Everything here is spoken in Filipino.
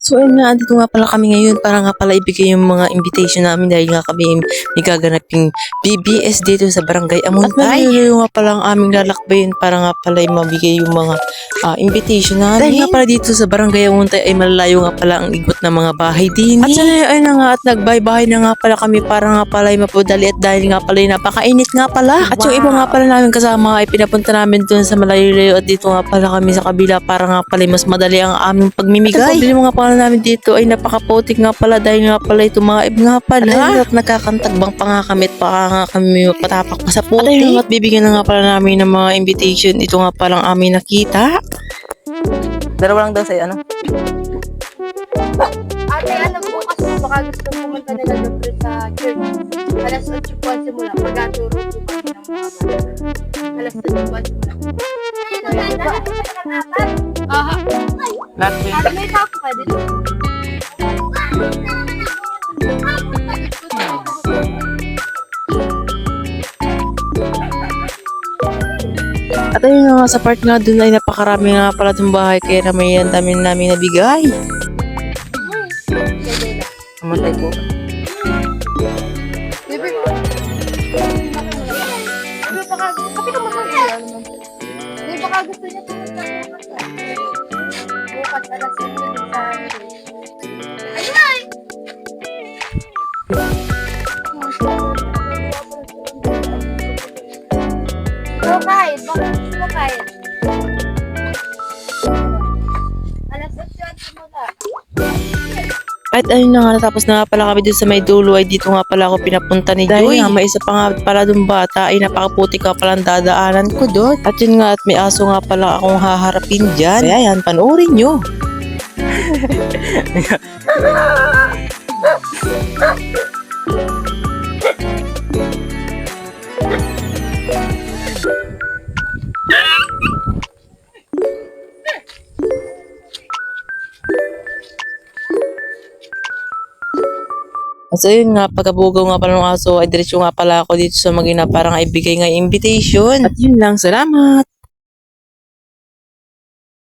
So ayun nga, andito nga pala kami ngayon para nga pala ibigay yung mga invitation namin dahil nga kami may gaganaping BBS dito sa Barangay Amuntay. At maluluyo nga pala ang aming lalakbayin para nga pala mabigay yung mga invitation namin. Dahil nga pala dito sa Barangay Amuntay ay malalayo nga pala ang ikot ng mga bahay din. At ayun na nga at nagbahay-bahay na nga pala kami para nga pala mapadali at dahil nga pala napakainit nga pala. At yung iba nga pala namin kasama ay pinapunta namin dun sa malayo-layo at dito nga pala kami sa kabila para nga pala mas madali ang aming pagmimigay. At pabili mo nga pala namin dito ay napakapotik nga pala dahil nga pala ito mga nga pala. At nagkakantagbang pa nga kami at baka nga kami patapak pa sa putik. At bibigyan na nga pala namin ng mga invitation. Ito nga palang aming nakita. Dalawa lang daw sa'yo, ano? Ate, alam mo kasi baka gusto pumunta nila doon sa church. Alas 8 po ang simula. Pagkaturo po kami ng mga bata. Alas 8 po ang simula. Aha. Lahat yun. Ate, may tapo ka dito. At ayun nga sa part nga dun ay napakarami nga pala itong bahay kaya may ang dami namin nabigay. Amuntay po. Bebe. Bebe, baka kapit ka mag-uwi. Bebe, baka gusto niya pumunta bukas. Bukas, alas 8 sa Ay! Kahit, bakit gusto kahit? Alas 8 ang simula. At ayun na nga, natapos na nga pala kami dun sa may dulo ay dito nga pala ako pinapunta ni Joy. Dahil nga may isa pa nga pala dun bata ay napakaputi ka palang dadaanan ko doon. At yun nga at may aso nga pala akong haharapin dyan. Kaya yan, panoorin nyo. So yun nga, pagkabugaw nga pala ng aso ay diretso nga pala ako dito sa Magina para nga ibigay nga invitation. At yun lang, salamat!